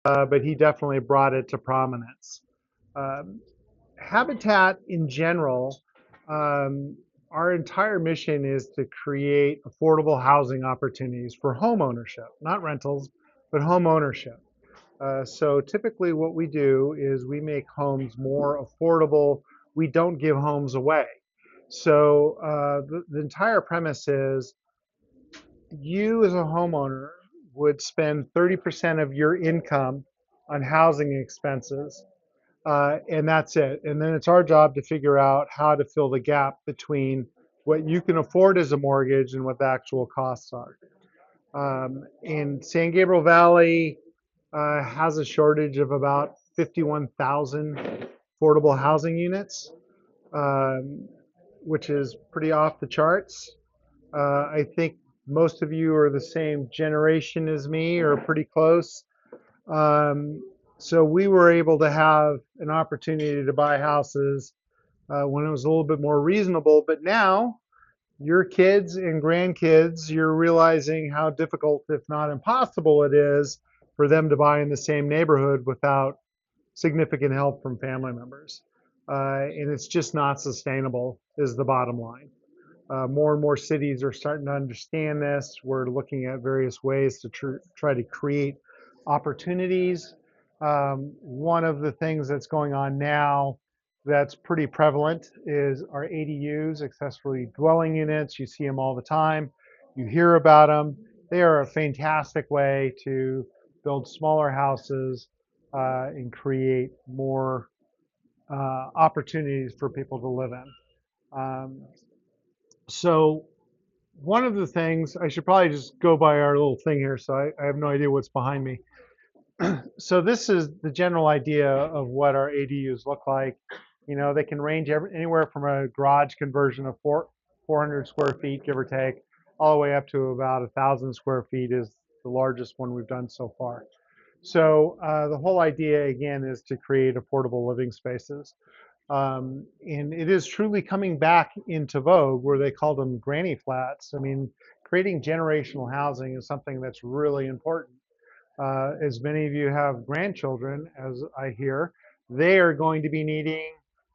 but he definitely brought it to prominence. Um, Habitat in general, um, our entire mission is to create affordable housing opportunities for home ownership, not rentals, but home ownership. So typically, what we do is we make homes more affordable. We don't give homes away. So the entire premise is you as a homeowner would spend 30% of your income on housing expenses, and that's it. And then it's our job to figure out how to fill the gap between what you can afford as a mortgage and what the actual costs are. In San Gabriel Valley, has a shortage of about 51,000 affordable housing units, um, which is pretty off the charts. I think most of you are the same generation as me or pretty close. Um, so we were able to have an opportunity to buy houses when it was a little bit more reasonable. But now your kids and grandkids, you're realizing how difficult, if not impossible, it is for them to buy in the same neighborhood without significant help from family members. And it's just not sustainable, is the bottom line. More and more cities are starting to understand this. We're looking at various ways to try to create opportunities. One of the things that's going on now that's pretty prevalent is our ADUs, accessory dwelling units. You see them all the time. You hear about them. They are a fantastic way to build smaller houses and create more opportunities for people to live in. Um, so one of the things, I should probably just go by our little thing here, so I have no idea what's behind me. So this is the general idea of what our ADUs look like. You know, they can range anywhere from a garage conversion of 400 square feet, give or take, all the way up to about 1,000 square feet is the largest one we've done so far. So the whole idea, again, is to create affordable living spaces. And it is truly coming back into vogue where they call them granny flats. I mean, creating generational housing is something that's really important. As many of you have grandchildren, as I hear, they are going to be needing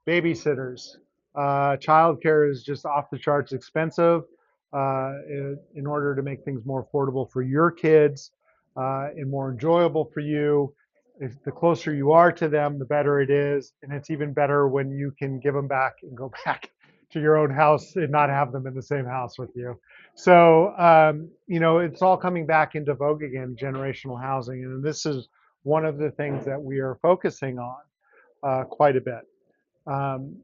babysitters. Childcare is just off the charts expensive. In order to make things more affordable for your kids and more enjoyable for you, if the closer you are to them, the better it is. And it's even better when you can give them back and go back to your own house and not have them in the same house with you. So, you know, it's all coming back into vogue again, generational housing. And this is one of the things that we are focusing on quite a bit. Um,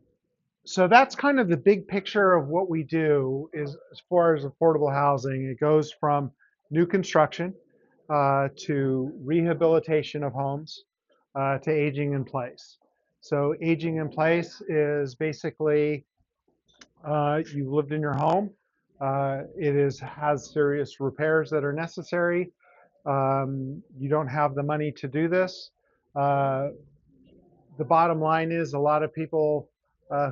so that's kind of the big picture of what we do is as far as affordable housing. It goes from new construction to rehabilitation of homes to aging in place. So aging in place is basically you lived in your home. It has serious repairs that are necessary. You don't have the money to do this. Uh, the bottom line is a lot of people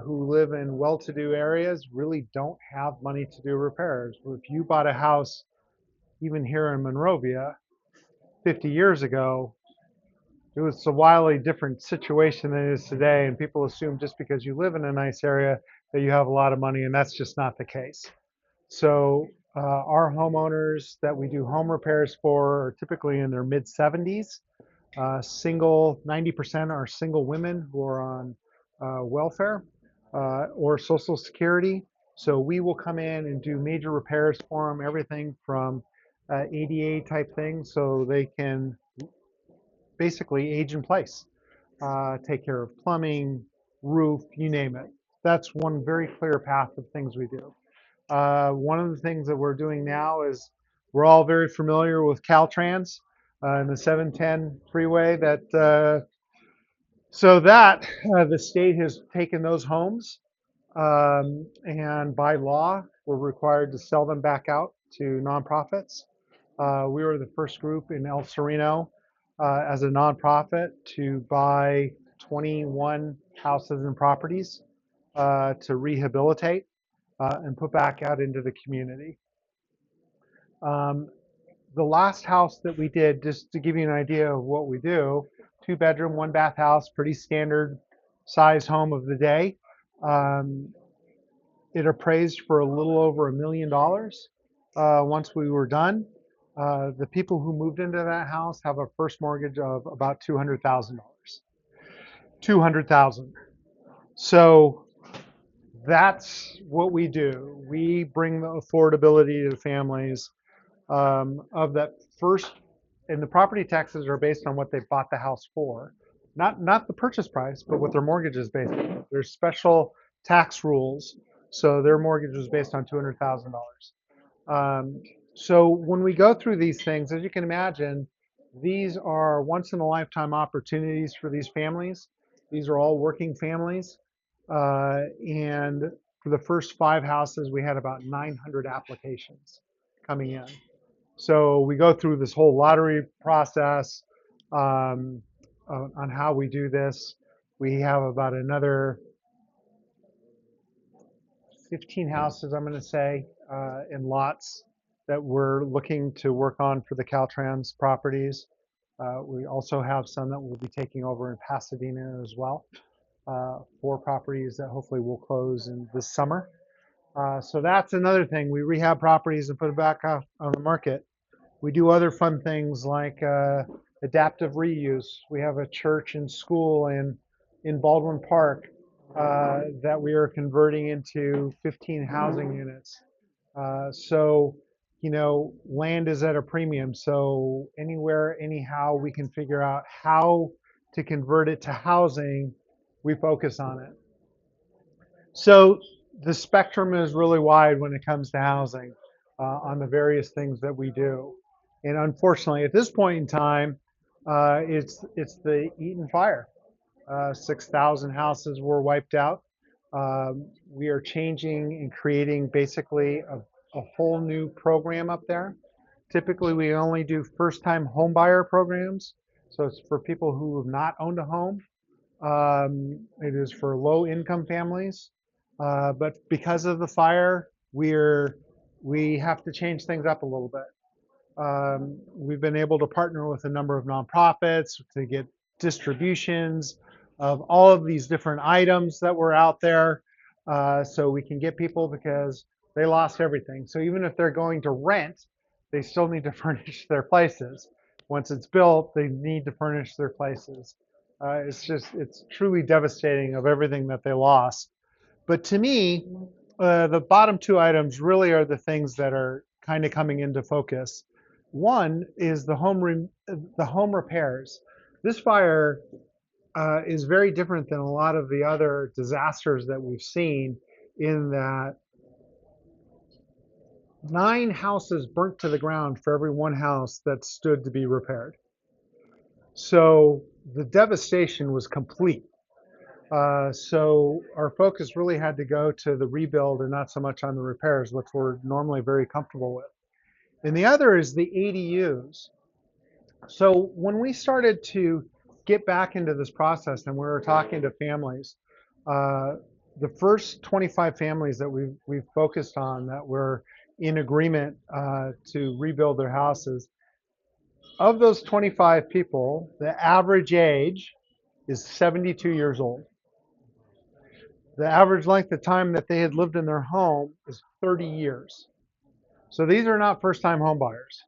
who live in well-to-do areas really don't have money to do repairs. If you bought a house, even here in Monrovia, 50 years ago, it was a wildly different situation than it is today. And people assume just because you live in a nice area that you have a lot of money, and that's just not the case. So our homeowners that we do home repairs for are typically in their mid 70s. Single, 90% are single women who are on welfare or Social Security. So we will come in and do major repairs for them, everything from ADA type things, so they can basically age in place, take care of plumbing, roof, you name it. That's one very clear path of things we do. One of the things that we're doing now is we're all very familiar with Caltrans and the 710 freeway. The state has taken those homes and by law we're required to sell them back out to nonprofits. We were the first group in El Sereno as a nonprofit to buy 21 houses and properties to rehabilitate and put back out into the community. Um, the last house that we did, just to give you an idea of what we do, 2 bedroom, 1 bath house, pretty standard size home of the day. Um, it appraised for a little over $1 million once we were done. The people who moved into that house have a first mortgage of about $200,000. 200,000. So that's what we do. We bring the affordability to the families of that first, and the property taxes are based on what they bought the house for, not the purchase price, but what their mortgage is based on. There's special tax rules, so their mortgage was based on $200,000. Um, so when we go through these things, as you can imagine, these are once in a lifetime opportunities for these families. These are all working families. And for the first 5 houses, we had about 900 applications coming in. So we go through this whole lottery process um, on how we do this. We have about another 15 houses, I'm going to say, in lots that we're looking to work on for the Caltrans properties. We also have some that we'll be taking over in Pasadena as well, 4 properties that hopefully will close in this summer. So that's another thing. We rehab properties and put it back on the market. We do other fun things like adaptive reuse. We have a church and school in Baldwin Park that we are converting into 15 housing units. So, land is at a premium. So anywhere, anyhow, we can figure out how to convert it to housing, we focus on it. So the spectrum is really wide when it comes to housing on the various things that we do. And unfortunately, at this point in time, it's the Eaton fire. 6,000 houses were wiped out. We are changing and creating basically a whole new program up there. Typically, we only do first-time home buyer programs. So it's for people who have not owned a home. It is for low-income families. But because of the fire, we have to change things up a little bit. We've been able to partner with a number of nonprofits to get distributions of all of these different items that were out there so we can get people because they lost everything. So even if they're going to rent, they still need to furnish their places. Once it's built, they need to furnish their places. It's truly devastating of everything that they lost. But to me, the bottom 2 items really are the things that are kind of coming into focus. One is the home repairs. This fire is very different than a lot of the other disasters that we've seen in that 9 houses burnt to the ground for every 1 house that stood to be repaired. So the devastation was complete. So our focus really had to go to the rebuild and not so much on the repairs, which we're normally very comfortable with. And the other is the ADUs. So when we started to get back into this process and we were talking to families, uh, the first 25 families that we've focused on that were in agreement to rebuild their houses, of those 25 people, the average age is 72 years old. The average length of time that they had lived in their home is 30 years. So these are not first-time home buyers.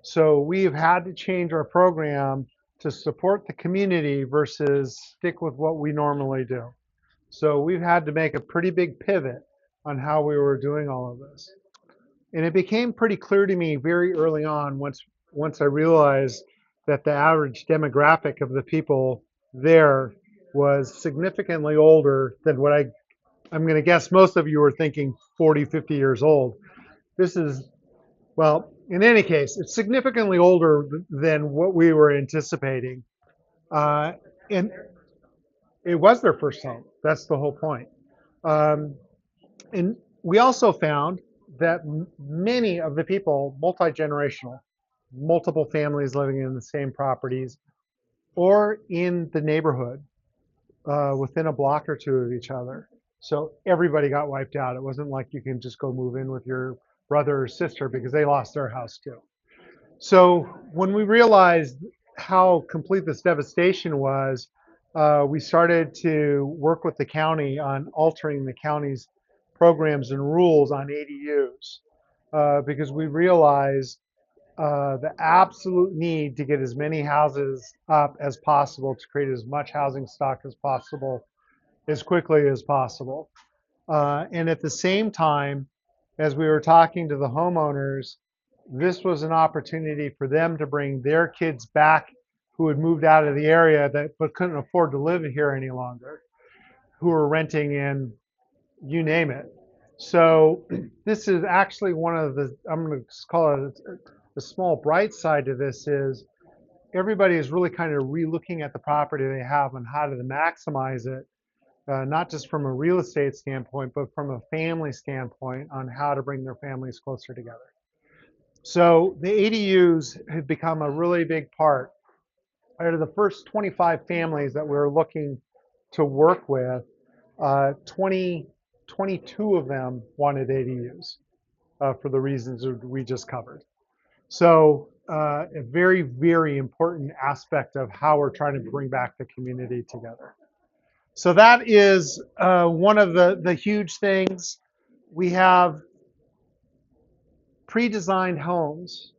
So we've had to change our program to support the community versus stick with what we normally do. So we've had to make a pretty big pivot on how we were doing all of this. And it became pretty clear to me very early on once I realized that the average demographic of the people there was significantly older than what I'm going to guess most of you are thinking 40, 50 years old. This is, well, in any case, it's significantly older than what we were anticipating. And it was their first home. That's the whole point. Um, and we also found that many of the people, multi-generational, multiple families living in the same properties or in the neighborhood within a block or two of each other. So everybody got wiped out. It wasn't like you can just go move in with your brother or sister because they lost their house too. So when we realized how complete this devastation was, we started to work with the county on altering the county's programs and rules on ADUs because we realized the absolute need to get as many houses up as possible to create as much housing stock as possible as quickly as possible. And at the same time, as we were talking to the homeowners, this was an opportunity for them to bring their kids back who had moved out of the area that but couldn't afford to live here any longer, who were renting in, you name it. So this is actually one of the, I'm going to call it a small bright side to this is everybody is really kind of re-looking at the property they have and how to maximize it, not just from a real estate standpoint, but from a family standpoint on how to bring their families closer together. So the ADUs have become a really big part. Out of the first 25 families that we were looking to work with, 22 of them wanted ADUs for the reasons we just covered. So a very, very important aspect of how we're trying to bring back the community together. So that is one of the huge things. We have pre-designed homes.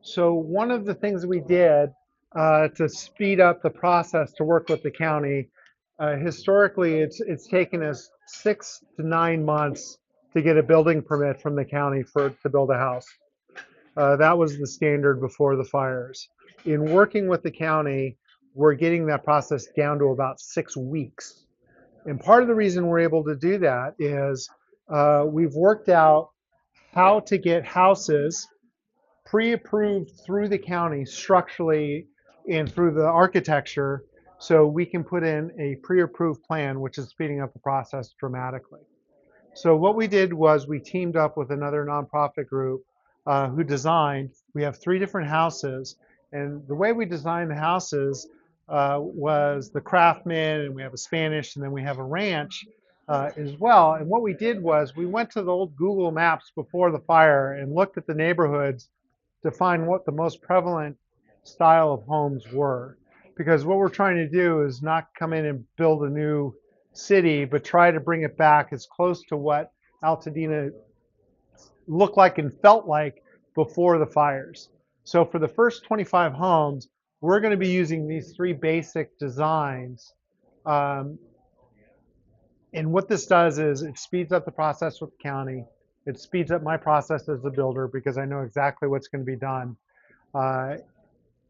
So one of the things we did to speed up the process to work with the county, historically it's taken us 6 to 9 months to get a building permit from the county to build a house. That was the standard before the fires. In working with the county, we're getting that process down to about 6 weeks. And part of the reason we're able to do that is we've worked out how to get houses pre-approved through the county structurally and through the architecture so we can put in a pre-approved plan, which is speeding up the process dramatically. So what we did was we teamed up with another nonprofit group who designed. We have 3 different houses, and the way we designed the houses was the Craftsman, and we have a Spanish, and then we have a ranch as well. And what we did was we went to the old Google Maps before the fire and looked at the neighborhoods to find what the most prevalent style of homes were. Because what we're trying to do is not come in and build a new city, but try to bring it back as close to what Altadena looked like and felt like before the fires. So for the first 25 homes, we're going to be using these 3 basic designs. Um, and what this does is it speeds up the process with the county. It speeds up my process as a builder because I know exactly what's going to be done. Uh,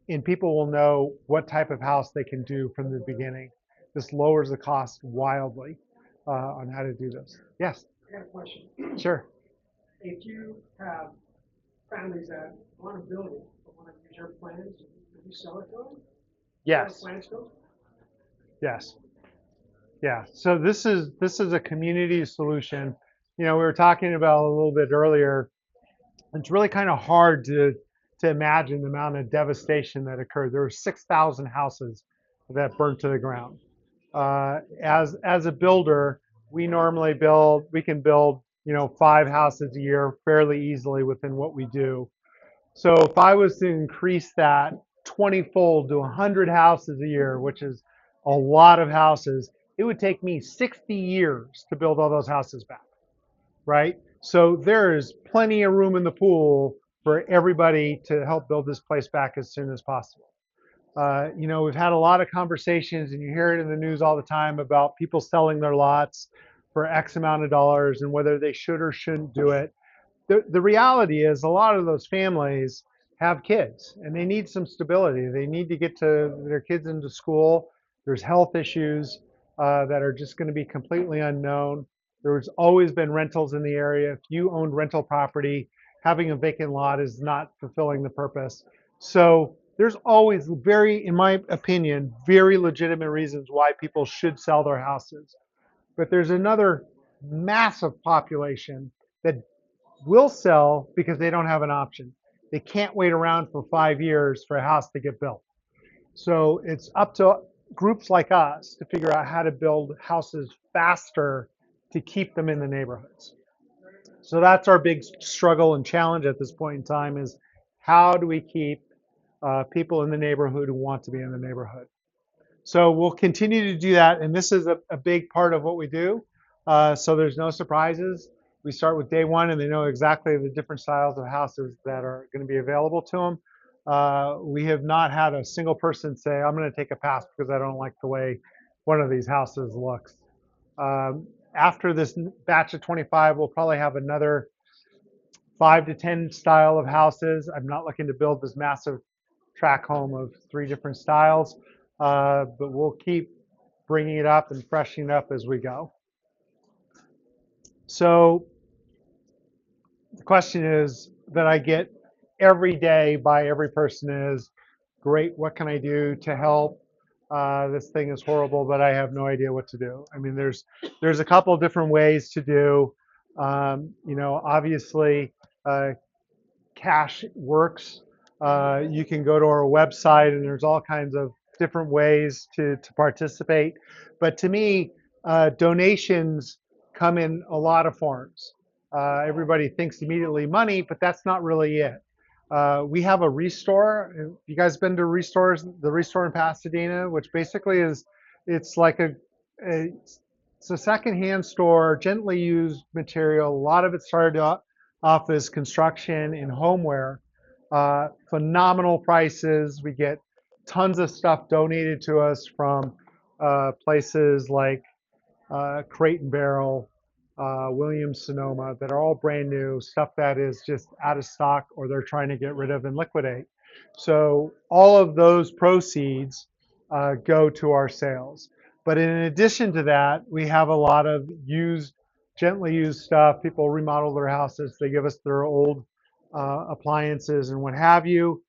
and people will know what type of house they can do from the beginning. This lowers the cost wildly on how to do this. Yes, I got a question. sure. If you have families that want to build it, but want to use your plans, would you sell it to them? Yes, Plans built? yes, yeah. So this is a community solution. You know, we were talking about a little bit earlier. It's really kind of hard to imagine the amount of devastation that occurred. There were 6,000 houses that burnt to the ground. As a builder, we can build 5 houses a year fairly easily within what we do. So if I was to increase that 20-fold to 100 houses a year, which is a lot of houses, it would take me 60 years to build all those houses back, right? So there is plenty of room in the pool for everybody to help build this place back as soon as possible. We've had a lot of conversations, and you hear it in the news all the time about people selling their lots for X amount of dollars and whether they should or shouldn't do it. The reality is a lot of those families have kids and they need some stability. They need to get their kids into school. There's health issues that are just going to be completely unknown. There's always been rentals in the area. If you owned rental property, having a vacant lot is not fulfilling the purpose. So there's always in my opinion, very legitimate reasons why people should sell their houses. But there's another massive population that will sell because they don't have an option. They can't wait around for 5 years for a house to get built. So it's up to groups like us to figure out how to build houses faster to keep them in the neighborhoods. So that's our big struggle and challenge at this point in time is How do we keep people in the neighborhood who want to be in the neighborhood? So we'll continue to do that, and this is a big part of what we do. So there's no surprises. We start with day one, and they know exactly the different styles of houses that are going to be available to them. We have not had a single person say, "I'm going to take a pass because I don't like the way one of these houses looks." After this batch of 25, we'll probably have another 5 to 10 style of houses. I'm not looking to build this massive track home of 3 different styles, but we'll keep bringing it up and freshening it up as we go. So the question is that I get every day by every person is, great, what can I do to help? This thing is horrible, but I have no idea what to do. I mean, there's a couple of different ways to do. Obviously, cash works. You can go to our website, and there's all kinds of different ways to participate. But to me, donations come in a lot of forms. Everybody thinks immediately money, but that's not really it. We have a restore. You guys been to restores? The restore in Pasadena, which basically is, it's like a it's a secondhand store, gently used material. A lot of it started off as construction and homeware. Phenomenal prices. We get tons of stuff donated to us from places like Crate and Barrel, Williams Sonoma, that are all brand new, stuff that is just out of stock or they're trying to get rid of and liquidate. So all of those proceeds go to our sales. But in addition to that, we have a lot of gently used stuff. People remodel their houses. They give us their old appliances and what have you.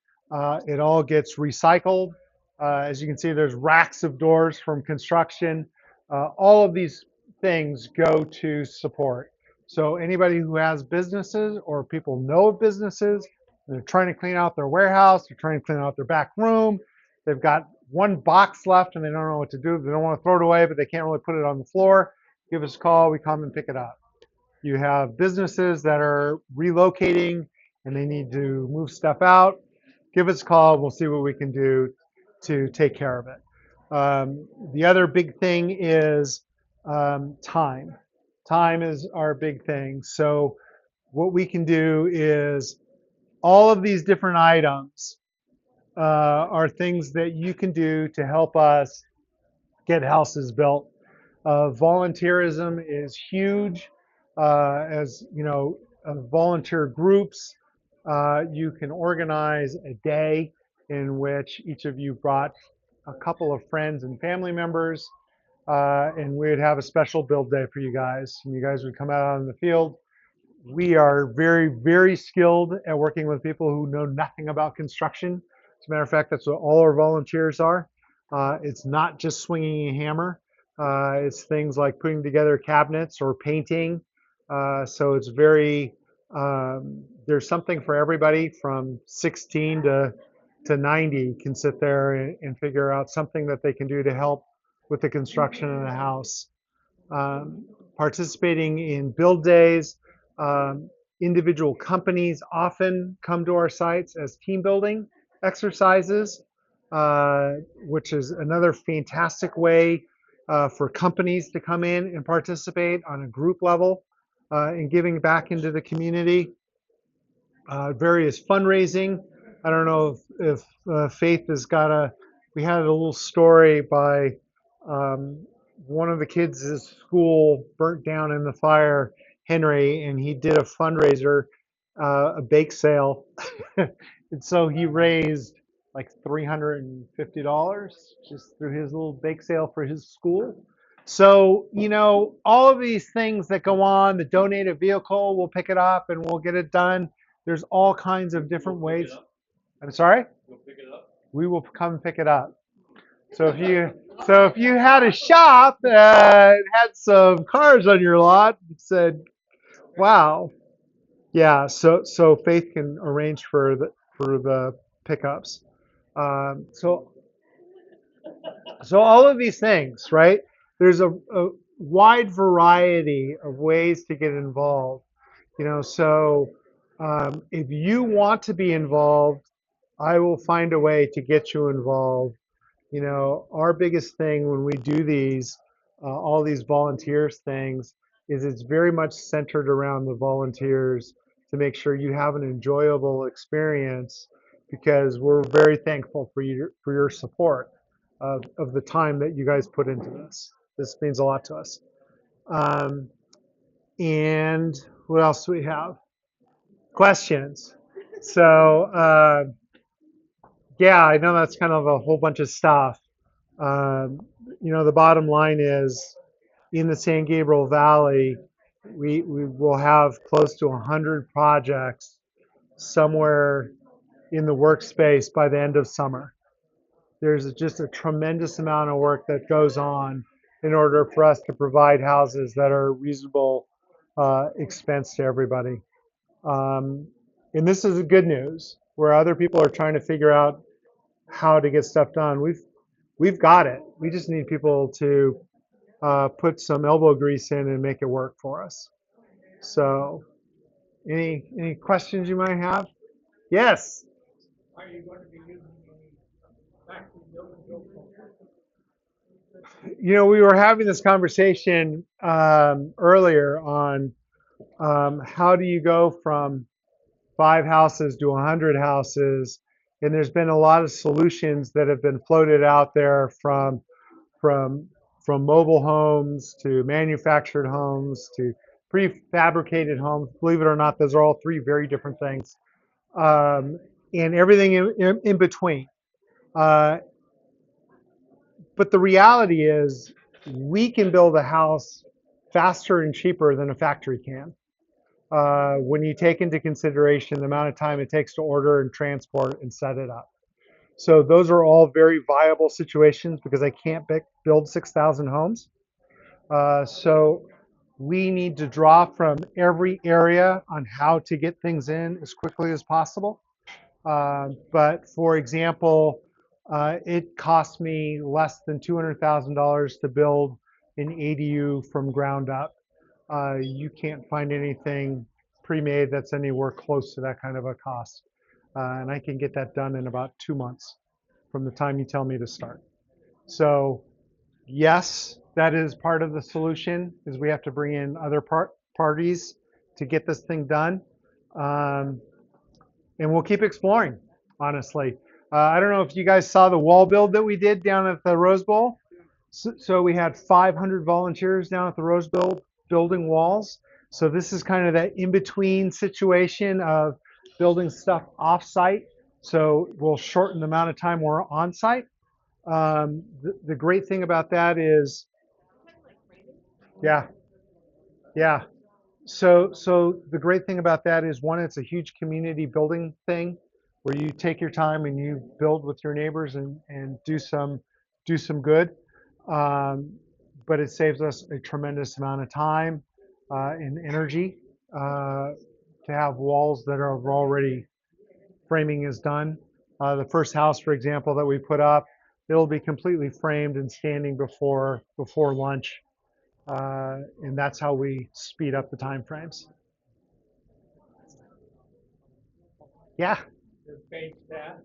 It all gets recycled. As you can see, there's racks of doors from construction. All of these things go to support. So anybody who has businesses or people know of businesses, they're trying to clean out their warehouse, they're trying to clean out their back room, they've got one box left and they don't know what to do. They don't want to throw it away, but they can't really put it on the floor. Give us a call, we come and pick it up. You have businesses that are relocating and they need to move stuff out. Give us a call, we'll see what we can do to take care of it. The other big thing is time. Time is our big thing. So what we can do is all of these different items are things that you can do to help us get houses built. Volunteerism is huge. As you know, volunteer groups, you can organize a day in which each of you brought a couple of friends and family members, and we'd have a special build day for you guys. And you guys would come out on the field. We are very, very skilled at working with people who know nothing about construction. As a matter of fact, that's what all our volunteers are. It's not just swinging a hammer. It's things like putting together cabinets or painting. So it's very, there's something for everybody from 16 to 90 can sit there and figure out something that they can do to help with the construction of the house. Participating in build days. Individual companies often come to our sites as team building exercises, which is another fantastic way for companies to come in and participate on a group level in giving back into the community. Various fundraising. I don't know if Faith has got we had a little story by one of the kids' at school burnt down in the fire, Henry, and he did a fundraiser, a bake sale. And so he raised like $350 just through his little bake sale for his school. So, all of these things that go on, the donate a vehicle, we'll pick it up and we'll get it done. There's all kinds of different ways. I'm sorry? We will come pick it up. So if you had a shop and had some cars on your lot that said, wow, yeah, so Faith can arrange for the pickups. So all of these things, right? There's a wide variety of ways to get involved. So If you want to be involved, I will find a way to get you involved. You know, our biggest thing when we do these, all these volunteers things, is it's very much centered around the volunteers to make sure you have an enjoyable experience because we're very thankful for your support of the time that you guys put into this. This means a lot to us. Um, and what else do we have? Questions. So, yeah, I know that's kind of a whole bunch of stuff. Um, you know, the bottom line is in the San Gabriel Valley, we will have close to 100 projects somewhere in the workspace by the end of summer. There's just a tremendous amount of work that goes on in order for us to provide houses that are reasonable expense to everybody. Um, and this is the good news, where other people are trying to figure out how to get stuff done. We've got it. We just need people to put some elbow grease in and make it work for us. So, any questions you might have? Yes. Are you going to be using any factory built? You know, we were having this conversation earlier on how do you go from 5 houses to 100 houses, and there's been a lot of solutions that have been floated out there from from mobile homes to manufactured homes to prefabricated homes. Believe it or not, those are all three very different things, and everything in between. Uh, but the reality is, we can build a house faster and cheaper than a factory can. When you take into consideration the amount of time it takes to order and transport and set it up. So those are all very viable situations because I can't build 6,000 homes. So we need to draw from every area on how to get things in as quickly as possible. But for example, it cost me less than $200,000 to build an ADU from ground up. You can't find anything pre-made that's anywhere close to that kind of a cost. And I can get that done in about 2 months from the time you tell me to start. So yes, that is part of the solution is we have to bring in other parties to get this thing done. Um, and we'll keep exploring, honestly. I don't know if you guys saw the wall build that we did down at the Rose Bowl. So we had 500 volunteers down at the Rose Bowl building walls. So this is kind of that in-between situation of building stuff off-site. So we'll shorten the amount of time we're on-site. The great thing about that is, yeah, yeah. So the great thing about that is one, it's a huge community building thing where you take your time and you build with your neighbors and do some good. Um, but it saves us a tremendous amount of time and energy to have walls that are already framing is done. The first house, for example, that we put up, it'll be completely framed and standing before lunch, and that's how we speed up the time frames. Yeah, The paid staff?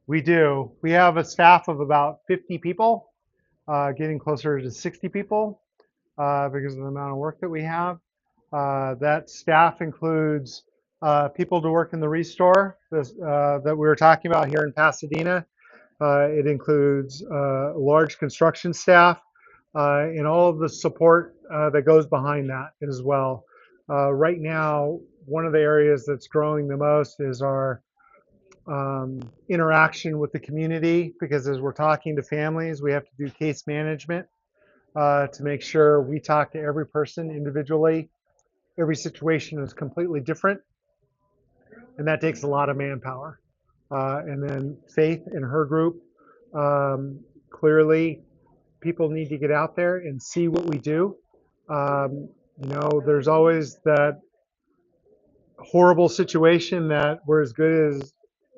we do. We have a staff of about 50 people, getting closer to 60 people because of the amount of work that we have. That staff includes people to work in the restore that we were talking about here in Pasadena. It includes large construction staff and all of the support that goes behind that as well. Right now, one of the areas that's growing the most is our interaction with the community because as we're talking to families, we have to do case management to make sure we talk to every person individually. Every situation is completely different, and that takes a lot of manpower. And then Faith and her group, clearly, people need to get out there and see what we do. You know, there's always that horrible situation that we're as good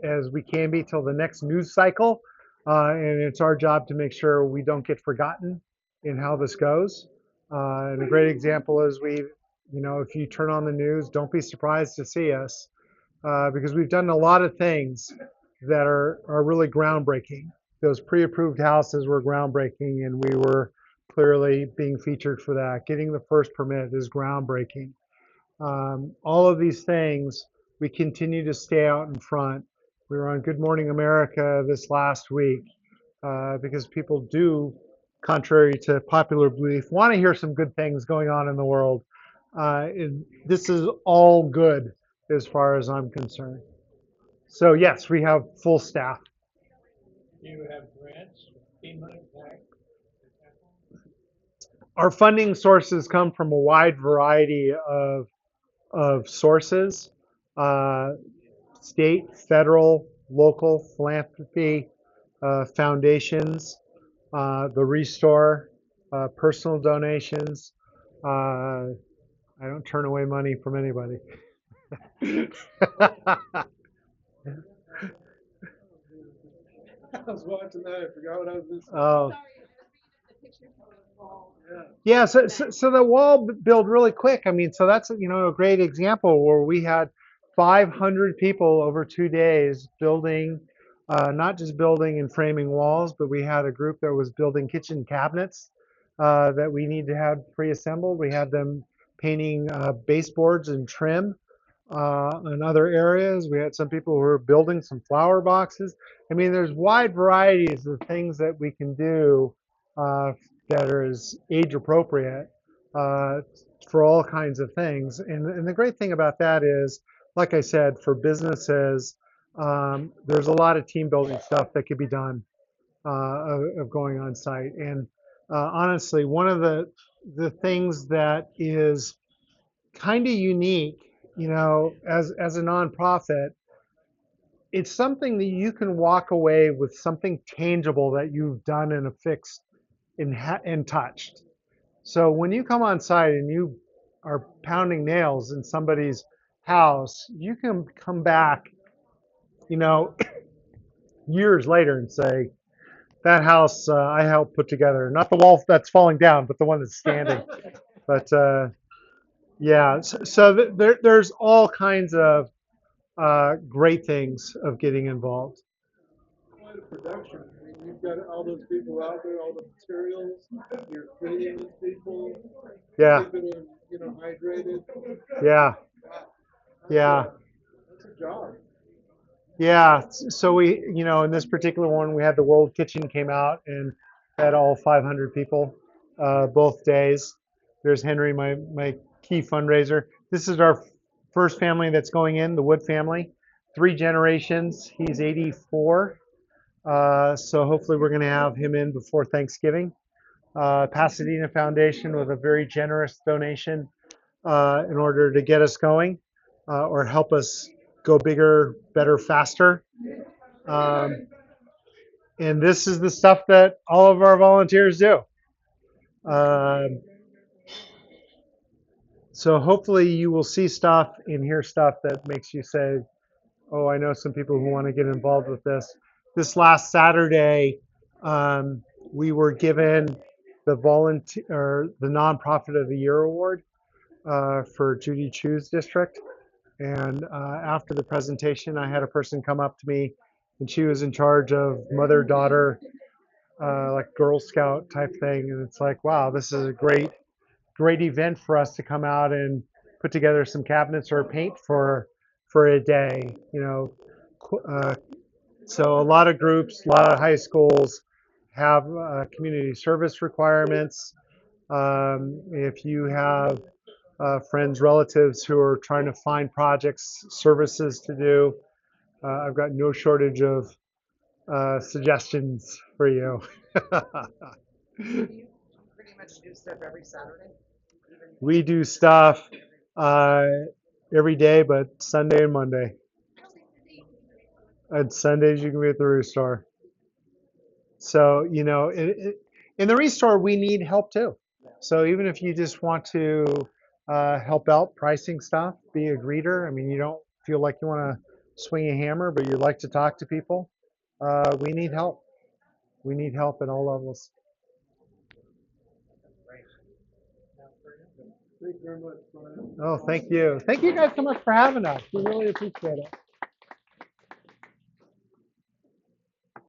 as we can be till the next news cycle, and it's our job to make sure we don't get forgotten in how this goes. And a great example is If you turn on the news, don't be surprised to see us because we've done a lot of things that are really groundbreaking. Those pre-approved houses were groundbreaking, and we were clearly being featured for that. Getting the first permit is groundbreaking. All of these things, we continue to stay out in front. We were on Good Morning America this last week because people do, contrary to popular belief, want to hear some good things going on in the world. This is all good as far as I'm concerned. So yes, we have full staff. Our funding sources come from a wide variety of sources, uh, state, federal, local, philanthropy, foundations, the Restore, personal donations. I don't turn away money from anybody. I was watching that. I forgot what I was listening to. Oh, Yeah. yeah. So the wall build really quick. I mean, so that's a great example where we had 500 people over 2 days building, not just building and framing walls, but we had a group that was building kitchen cabinets that we need to have pre-assembled. We had them painting baseboards and trim in other areas. We had some people who were building some flower boxes. I mean, there's wide varieties of things that we can do uh, that are age appropriate uh, for all kinds of things. And the great thing about that is, like I said, for businesses, there's a lot of team building stuff that could be done of going on site. And honestly, one of the things that is kind of unique, as a nonprofit, it's something that you can walk away with something tangible that you've done and affixed and touched. So when you come on site and you are pounding nails in somebody's house, you can come back, you know, years later and say, that house I helped put together. Not the wall that's falling down, but the one that's standing. But yeah, so there's all kinds of great things of getting involved. Quite a production. I mean, you've got all those people out there, all the materials. You're feeding these people, Yeah, keeping them, hydrated. yeah, Wow, yeah, that's a job. yeah. So we, in this particular one, we had the World Kitchen came out and had all 500 people both days. There's Henry, my key fundraiser. This is our first family that's going in, the Wood family. 3 generations. He's 84. So hopefully we're going to have him in before Thanksgiving. Pasadena Foundation with a very generous donation in order to get us going or help us go bigger, better, faster. Um, and this is the stuff that all of our volunteers do. Um, so hopefully you will see stuff and hear stuff that makes you say, oh, I know some people who want to get involved with this. This last Saturday, we were given the nonprofit of the year award for Judy Chu's district. And after the presentation, I had a person come up to me, and she was in charge of mother-daughter, like Girl Scout type thing. And it's like, wow, this is a great event for us to come out and put together some cabinets or paint for a day. Uh, so a lot of groups, a lot of high schools have community service requirements. If you have friends, relatives who are trying to find projects, services to do, I've got no shortage of suggestions for you. Pretty much do stuff every Saturday. We do stuff uh, every day, but Sunday and Monday. And Sundays you can be at the Restore. So, in the Restore, we need help too. So even if you just want to help out pricing stuff, be a greeter. I mean, you don't feel like you want to swing a hammer, but you like to talk to people. We need help. We need help at all levels. So Thank you very much, Brian. Oh, thank you. Thank you guys so much for having us. We really appreciate it.